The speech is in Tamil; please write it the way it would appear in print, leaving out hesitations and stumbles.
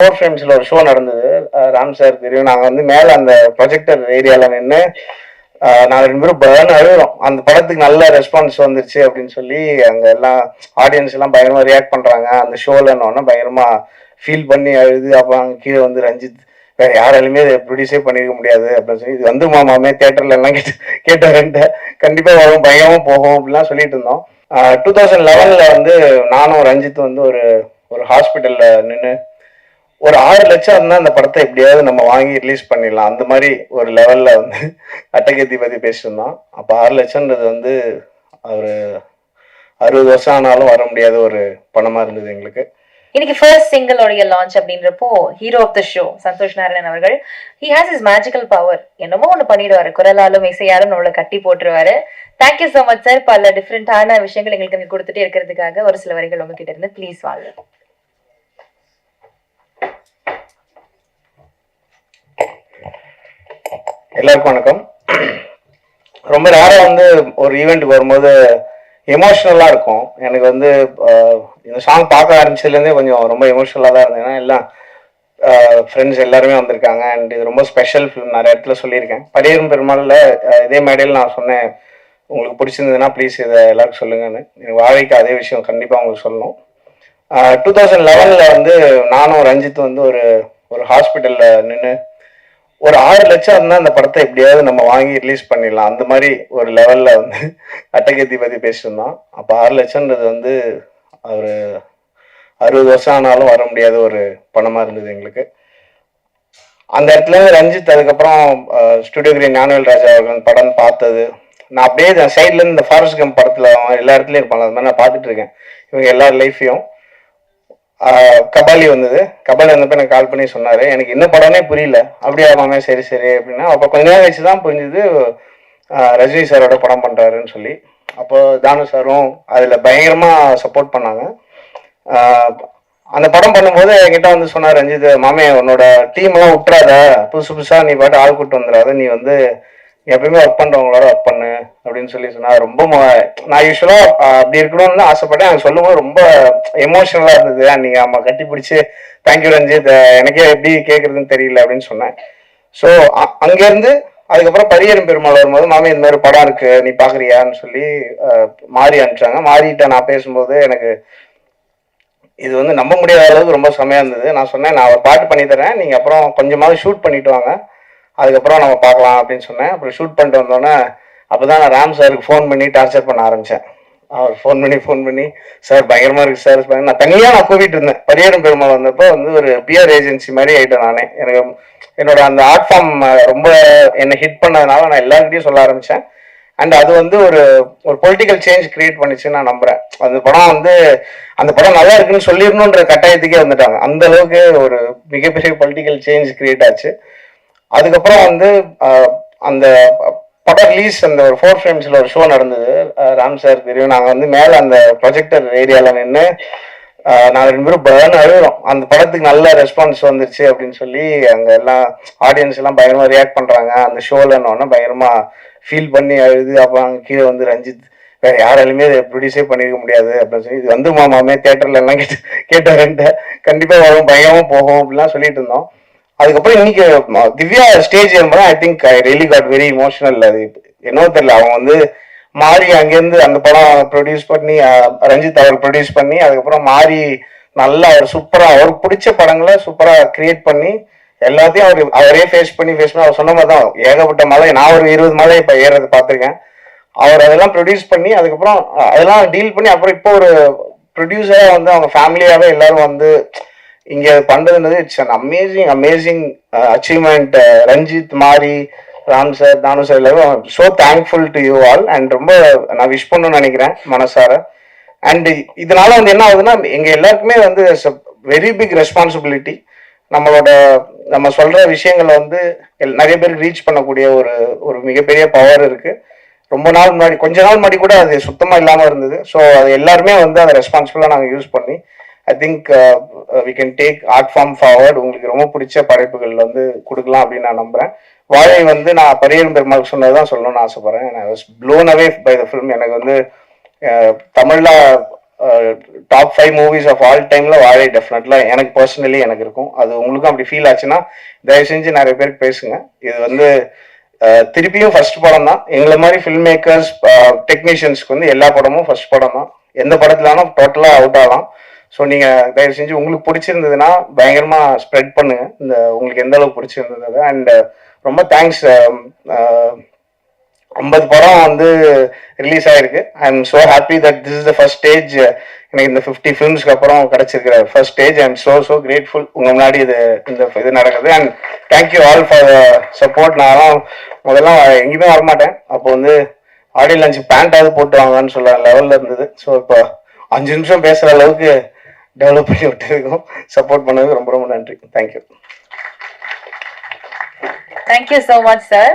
ஃபோர் ஃப்ரேம்ஸ்ல ஒரு ஷோ நடந்தது. ராம் சார் தெரியும். நாங்க வந்து மேல அந்த ப்ரொஜெக்டர் ஏரியால நின்று நாங்க 2 பேரும் பயங்கர அழுகுறோம். அந்த படத்துக்கு நல்ல ரெஸ்பான்ஸ் வந்துருச்சு அப்படின்னு சொல்லி அங்க எல்லாம் ஆடியன்ஸ் எல்லாம் பயங்கரமா ரியாக்ட் பண்றாங்க. அந்த ஷோலன்னு பயங்கரமா ஃபீல் பண்ணி அழுது அப்ப அங்க கீழே வந்து ரஞ்சித் வேற யாராலுமே இதை ப்ரொடியூஸே பண்ணிருக்க முடியாது அப்படின்னு சொல்லி இது வந்து மாமாமே தியேட்டர்ல எல்லாம் கேட்டாருன்ட்டு கண்டிப்பா வரும் பயங்கரமா போகும் அப்படிலாம் சொல்லிட்டு இருந்தோம். 2011ல வந்து நானும் ரஞ்சித் வந்து ஒரு ஒரு ஹாஸ்பிட்டல்ல நின்று ஒரு 6 லட்சம் இருந்தா அந்த படத்தை எப்படியாவது நம்ம வாங்கி ரிலீஸ் பண்ணிடலாம் அந்த மாதிரி ஒரு லெவல்ல வந்து அட்டகத்தி பத்தி பேசியிருந்தோம். அப்ப 6 லட்சம்ன்றது வந்து ஒரு 60 வருஷம் ஆனாலும் வர முடியாத ஒரு பணமா இருந்தது எங்களுக்கு. இன்னைக்கு ஃபர்ஸ்ட் சிங்கிளோடைய லான்ச் அப்படின்றப்போ hero of the show Santhosh Narayanan அவர்கள் he has is magical power. என்னமோ ஒண்ணு பண்ணிடுவாரு, குரலாலும் இசையாலும் நம்மளை கட்டி போட்டுருவாரு. Thank you so much sir. பல டிஃப்ரெண்டான விஷயங்கள் எங்களுக்கு இங்க கொடுத்துட்டே இருக்கிறதுக்காக ஒரு சில வரிகள் உங்ககிட்ட இருந்து ப்ளீஸ் வாங்க. எல்லாருக்கும் வணக்கம். ரொம்ப நேரம் வந்து ஒரு ஈவெண்ட்டுக்கு வரும்போது எமோஷ்னலா இருக்கும். எனக்கு வந்து இந்த சாங் பார்க்க ஆரம்பிச்சதுலேருந்தே கொஞ்சம் ரொம்ப எமோஷ்னலாக தான் இருந்தேன். ஏன்னா எல்லாம் ஃப்ரெண்ட்ஸ் எல்லாருமே வந்திருக்காங்க அண்ட் இது ரொம்ப ஸ்பெஷல் ஃபிலிம். நிறைய இடத்துல சொல்லியிருக்கேன். பரியரும் பெருமாளில் இதே மேடையில் நான் சொன்னேன், உங்களுக்கு பிடிச்சிருந்ததுன்னா ப்ளீஸ் இதை எல்லாருக்கும் சொல்லுங்கன்னு. எனக்கு வாழைக்கு அதே விஷயம் கண்டிப்பாக உங்களுக்கு சொல்லணும். 2011ல் வந்து நானும் ரஞ்சித் வந்து ஒரு ஒரு ஹாஸ்பிட்டலில் நின்று ஒரு 6 லட்சம் இருந்தா அந்த படத்தை எப்படியாவது நம்ம வாங்கி ரிலீஸ் பண்ணிடலாம் அந்த மாதிரி ஒரு லெவல்ல வந்து அட்டகத்தி பத்தி பேசியிருந்தோம். அப்ப 6 லட்சம்ன்றது வந்து ஒரு 60 வருஷம் ஆனாலும் வர முடியாத ஒரு பணமா இருந்தது எங்களுக்கு. அந்த இடத்துல ரஞ்சித் அதுக்கப்புறம் ஸ்டுடியோ கிரீன் ஞானவேல் ராஜா அவர்கள் படம் பார்த்தது நான் அப்படியே சைட்ல இருந்து இந்த ஃபாரஸ்ட் கம் படத்துல எல்லா இடத்துலயும் இருப்பாங்க. அது மாதிரி நான் பார்த்துட்டு இருக்கேன் இவங்க எல்லார் லைஃபையும். கபாலி வந்தது. கபாலி வந்தப்ப எனக்கு கால் பண்ணி சொன்னாரு, எனக்கு என்ன படம்னே புரியல. அப்படியே மாமே சரி சரி அப்படின்னா அப்போ கொஞ்ச நேரம் கழிச்சுதான் புரிஞ்சுது ரஜினி சாரோட படம் பண்றாருன்னு சொல்லி. அப்போ தானு சாரும் அதுல பயங்கரமா சப்போர்ட் பண்ணாங்க. அந்த படம் பண்ணும்போது என்கிட்ட வந்து சொன்னார் ரஞ்சித், மாமே உன்னோட டீம் எல்லாம் விட்டுறாத, புதுசு புதுசா நீ பாட்டு ஆள் கூட்டு வந்துடாத, நீ வந்து எப்பயுமே ஒர்க் பண்றவங்களோட ஒர்க் பண்ணு அப்படின்னு சொல்லி சொன்னா. ரொம்ப நான் யூஸ்வலா அப்படி இருக்கணும்னு ஆசைப்பட்டேன். அவங்க சொல்லும் போது ரொம்ப எமோஷனலா இருந்தது. நீங்க ஆமா கட்டி பிடிச்சி தேங்க்யூ ரஞ்சித், எனக்கே எப்படி கேட்கறதுன்னு தெரியல அப்படின்னு சொன்னேன். ஸோ அங்கேருந்து அதுக்கப்புறம் பரியரும் பெருமாள் வரும்போது மாமே இந்த மாதிரி படம் இருக்கு நீ பாக்குறியான்னு சொல்லி மாறி அனுப்பிச்சாங்க. மாறிட்ட நான் பேசும்போது எனக்கு இது வந்து நம்ப முடியாத அளவுக்கு ரொம்ப செமையா இருந்தது. நான் சொன்னேன், நான் ஒரு பாட்டு பண்ணி தரேன், நீங்க அப்புறம் கொஞ்சமாவது ஷூட் பண்ணிட்டு வாங்க, அதுக்கப்புறம் நம்ம பார்க்கலாம் அப்படின்னு சொன்னேன். அப்புறம் ஷூட் பண்ணிட்டு வந்தோன்னே அப்போதான் நான் ராம் சாருக்கு ஃபோன் பண்ணி டார்ச்சர் பண்ண ஆரம்பித்தேன். அவர் ஃபோன் பண்ணி சார் பயங்கரமாக இருக்குது சார். நான் தனியாக கூப்பிட்டு இருந்தேன். பரியரும் பெருமாள் வந்தப்போ வந்து ஒரு பிஆர் ஏஜென்சி மாதிரி ஆகிட்டேன் நானே. எனக்கு என்னோட அந்த ஆர்ட் ஃபார்ம் ரொம்ப என்னை ஹிட் பண்ணதுனால நான் எல்லாருக்கிட்டையும் சொல்ல ஆரம்பித்தேன். அண்ட் அது வந்து ஒரு ஒரு பொலிட்டிக்கல் சேஞ்ச் கிரியேட் பண்ணிச்சுன்னு நான் நம்புறேன். அந்த படம் நல்லா இருக்குன்னு சொல்லிடணுன்ற கட்டாயத்துக்கே வந்துட்டாங்க. அந்த அளவுக்கு ஒரு மிகப்பெரிய பொலிட்டிக்கல் சேஞ்ச் கிரியேட் ஆச்சு. அதுக்கப்புறம் வந்து அந்த படம் ரிலீஸ் அந்த ஒரு ஃபோர் ஃப்ரேம்ஸ்ல ஒரு ஷோ நடந்தது. ராம் சார் தெரியும். நாங்கள் வந்து மேலே அந்த ப்ரொஜெக்டர் ஏரியால நின்று நாங்கள் 2 பேரும் பயங்கர அழுகிறோம். அந்த படத்துக்கு நல்ல ரெஸ்பான்ஸ் வந்துருச்சு அப்படின்னு சொல்லி அங்கே எல்லாம் ஆடியன்ஸ் எல்லாம் பயங்கரமா ரியாக்ட் பண்றாங்க. அந்த ஷோலன்னு பயங்கரமா ஃபீல் பண்ணி அழுது அப்போ அங்கே கீழே வந்து ரஞ்சித் வேற யாராலுமே இதை ப்ரொடியூஸே பண்ணிருக்க முடியாது அப்படின்னு சொல்லி இது வந்து மாமாமே தியேட்டர்ல எல்லாம் கேட்டாருன்ட்டு கண்டிப்பா வரும் பயங்கரமா போகும் அப்படிலாம் சொல்லிட்டு இருந்தோம். அதுக்கப்புறம் இன்னைக்கு திவ்யா ஸ்டேஜ் ஏறும்போது I think I really got very emotional. அது என்னவோ தெரியல, அவங்க வந்து மாறி அங்கேருந்து அந்த படம் ப்ரொடியூஸ் பண்ணி ரஞ்சித் அவர் ப்ரொடியூஸ் பண்ணி அதுக்கப்புறம் மாறி நல்லா அவர் சூப்பரா அவருக்கு பிடிச்ச படங்களை சூப்பரா கிரியேட் பண்ணி எல்லாத்தையும் அவரே ஃபேஸ் பண்ணி அவர் சொன்ன மாதிரி தான் ஏகப்பட்ட மலை. நான் ஒரு 20 மலை இப்போ ஏறது பார்த்துருக்கேன். அவர் அதெல்லாம் ப்ரொடியூஸ் பண்ணி அதுக்கப்புறம் அதெல்லாம் டீல் பண்ணி அப்புறம் இப்போ ஒரு ப்ரொடியூசரா வந்து அவங்க ஃபேமிலியாவே எல்லாரும் வந்து இங்க பண்றதுன்றது it's an amazing achievement. Ranjith, Mari, Ram sir, Thanu sir எல்லாரும் so thankful to you all. And ரொம்ப நான் விஷ் பண்ணணும்னு நினைக்கிறேன் மனசார. அண்ட் இதனால வந்து என்ன ஆகுதுன்னா எங்க எல்லாருக்குமே வந்து வெரி பிக் ரெஸ்பான்சிபிலிட்டி. நம்ம சொல்ற விஷயங்களை வந்து நிறைய பேருக்கு ரீச் பண்ணக்கூடிய ஒரு மிகப்பெரிய பவர் இருக்கு. ரொம்ப நாள் முன்னாடி கொஞ்ச நாள் முன்னாடி கூட அது சுத்தமா இல்லாம இருந்தது. ஸோ அது எல்லாருமே வந்து அதை ரெஸ்பான்சிபிளா நாங்கள் யூஸ் பண்ணி I think we can take art form forward. உங்களுக்கு ரொம்ப பிடிச்ச படைப்புகள் வந்து கொடுக்கலாம் அப்படின்னு நான் நம்புறேன். வாழை வந்து நான் பரியரும் பெருமாள் சொன்னதுதான் சொல்லணும்னு ஆசைப்படுறேன். I was blown away by the film. எனக்கு வந்து தமிழ்ல டாப் 5 மூவிஸ் ஆஃப் ஆல் டைம்ல வாழை டெஃபினெட்லா எனக்கு பர்சனலி எனக்கு இருக்கும். அது உங்களுக்கும் அப்படி ஃபீல் ஆச்சுன்னா தயவு செஞ்சு நிறைய பேருக்கு பேசுங்க. இது வந்து திருப்பியும் ஃபர்ஸ்ட் படம் தான். எங்களை மாதிரி ஃபில்ம் மேக்கர்ஸ் டெக்னீஷியன்ஸ்க்கு வந்து எல்லா படமும் ஃபர்ஸ்ட் படம் தான். எந்த படத்துலனா டோட்டலா அவுட் ஆகலாம். ஸோ நீங்க தயவு செஞ்சு உங்களுக்கு பிடிச்சிருந்ததுன்னா பயங்கரமா ஸ்ப்ரெட் பண்ணுங்க, இந்த உங்களுக்கு எந்த அளவுக்கு பிடிச்சிருந்தது. அண்ட் ரொம்ப தேங்க்ஸ். 50 படம் வந்து ரிலீஸ் ஆயிருக்கு. I am so happy that this is the first stage. எனக்கு இந்த 50 ஃபிலிம்ஸ்க்கு அப்புறம் கிடைச்சிருக்கிற first stage. I am so grateful உங்க முன்னாடி இது நடக்குது. And thank you all for support. நான் முதல்ல எங்கேயுமே வரமாட்டேன். அப்போ வந்து ஆடியோ லஞ்ச் பேண்டாவது போட்டு வாங்கன்னு சொல்ற லெவல்ல இருந்தது. ஸோ இப்போ 5 நிமிஷம் பேசுற அளவுக்கு டெவலப் பண்ணி விட்டுருக்கோம். சப்போர்ட் பண்ணதுக்கு ரொம்ப ரொம்ப நன்றி. Thank you. Thank you so much, sir.